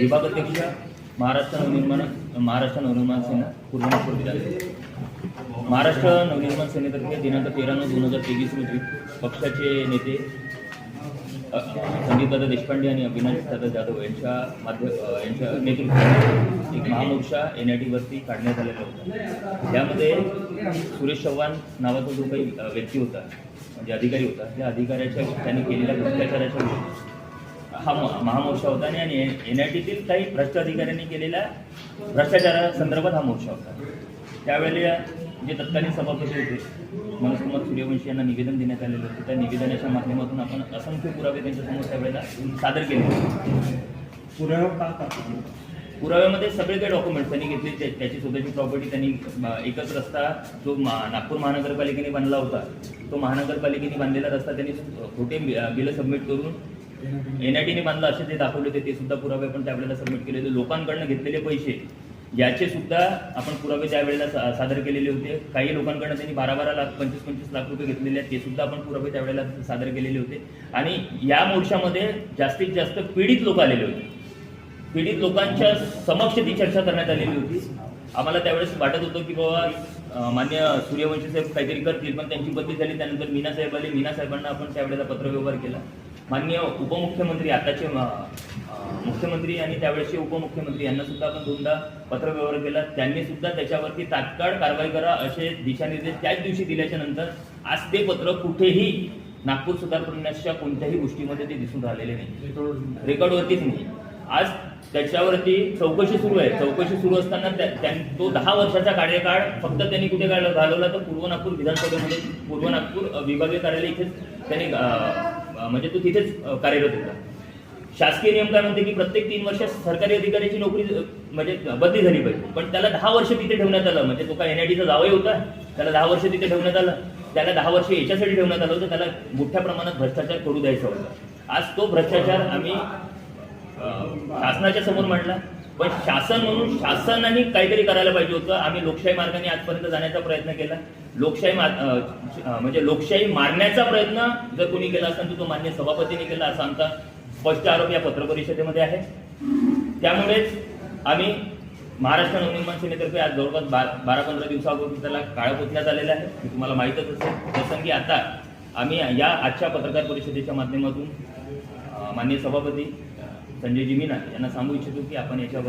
विभागाध्यक्ष महाराष्ट्र नवनिर्माण सेना पूर्व नागपूर विधानसभा. महाराष्ट्र नवनिर्माण सेनेतर्फे दिनांक 13/9/2023 रोजी पक्षाचे नेते संदीपदादा देशपांडे आणि अविनाशदादा जाधव यांच्या नेतृत्वात एक महामोर्चा NIT काढण्यात आलेला होता. त्यामध्ये सुरेश चव्हाण नावाचा जो काही व्यक्ती होता, म्हणजे अधिकारी होता, त्या अधिकाऱ्याच्या त्यांनी केलेल्या भ्रष्टाचाराच्या विरोधात हा महामोर्चा होता आणि NITतील काही भ्रष्ट अधिकाऱ्यांनी केलेल्या भ्रष्टाचारासंदर्भात हा मोर्चा होता. त्यावेळेला जे तत्कालीन सभापती होते मनोजकुमार सूर्यवंशी यांना निवेदन देण्यात आलेलं होतं. त्या निवेदनाच्या माध्यमातून आपण असंख्य पुरावे त्यांच्यासमोर त्यावेळेला सादर केले. पुराव्यामध्ये सगळे काही डॉक्युमेंट्स त्यांनी घेतले. त्याची स्वतःची प्रॉपर्टी त्यांनी एकच रस्ता जो नागपूर महानगरपालिकेने बांधला होता, तो महानगरपालिकेने बांधलेला रस्ता त्यांनी खोटे बिलं सबमिट करून NITने बांधला असे ते दाखवले होते. ते सुद्धा पुरावे आपण त्यावेळेला सबमिट केले होते. लोकांकडनं घेतलेले पैसे याचे सुद्धा आपण पुरावे त्यावेळेला सादर केलेले होते. काही लोकांकडनं त्यांनी 12 लाख 25 लाख रुपये घेतलेले आहेत, ते सुद्धा आपण पुरावे त्यावेळेला सादर केलेले होते. आणि या मोर्चामध्ये जास्तीत जास्त पीडित लोक आलेले होते. पीडित लोकांच्या समक्ष ती चर्चा करण्यात आलेली होती. आम्हाला त्यावेळेस वाटत होतं की बाबा मान्य सूर्यवंशी साहेब काहीतरी करतील, पण त्यांची बदली झाली. त्यानंतर मीना साहेब आले. मीना साहेबांना आपण त्यावेळेला पत्रव्यवहार केला. माननीय उपमुख्यमंत्री, आताचे मुख्यमंत्री आणि त्यावेळेसचे उपमुख्यमंत्री यांना सुद्धा आपण 2दा पत्रव्यवहार केला. त्यांनी सुद्धा त्याच्यावरती तात्काळ कारवाई करा असे दिशानिर्देश त्याच दिवशी दिल्याच्या नंतर आज ते पत्र कुठेही नागपूर सुधार प्रन्यासच्या कोणत्याही गोष्टीमध्ये ते दिसून राहिलेले नाही, रेकॉर्डवरतीच नाही. आज त्याच्यावरती चौकशी सुरू आहे. चौकशी सुरू असताना तो 10 वर्षाचा कार्यकाळ फक्त त्यांनी कुठे घालवला तर पूर्व नागपूर विधानसभेमध्ये, पूर्व नागपूर विभागीय कार्यालय इथेच त्यांनी म्हणजे तो तिथेच कार्यरत होता. शासकीय नियम काय म्हणते की प्रत्येक 3 वर्षात सरकारी अधिकाऱ्याची नोकरी म्हणजे बदली झाली पाहिजे, पण त्याला 10 वर्ष तिथे ठेवण्यात आलं. म्हणजे तो काय NITचा जावई होता, त्याला 10 वर्ष तिथे ठेवण्यात आलं. त्याला 10 वर्ष याच्यासाठी ठेवण्यात आलं होतं, त्याला मोठ्या प्रमाणात भ्रष्टाचार करू द्यायचा होता. आज तो भ्रष्टाचार आम्ही शासनाच्या समोर मांडला, पण शासन म्हणून शासनाने काहीतरी करायला पाहिजे होतं. आम्ही लोकशाही मार्गाने आजपर्यंत जाण्याचा प्रयत्न केला. म्हणजे लोकशाही मारण्याचा प्रयत्न जर कोणी केला असेल तर तो मान्य सभापतीने केला, असा आमचा स्पष्ट आरोप या पत्रपरिषदेमध्ये आहे. त्यामुळेच आम्ही महाराष्ट्र नवनिर्माण सेनेतर्फे आज जवळपास 12-15 दिवसाअगोदर त्याला काळं पुसण्यात आलेलं आहे. हे तुम्हाला माहीतच असेल. प्रसंगी आता आम्ही या आजच्या पत्रकार परिषदेच्या माध्यमातून माननीय सभापती संजयजी मीना यांना सांगू इच्छितो की आपण याच्यावर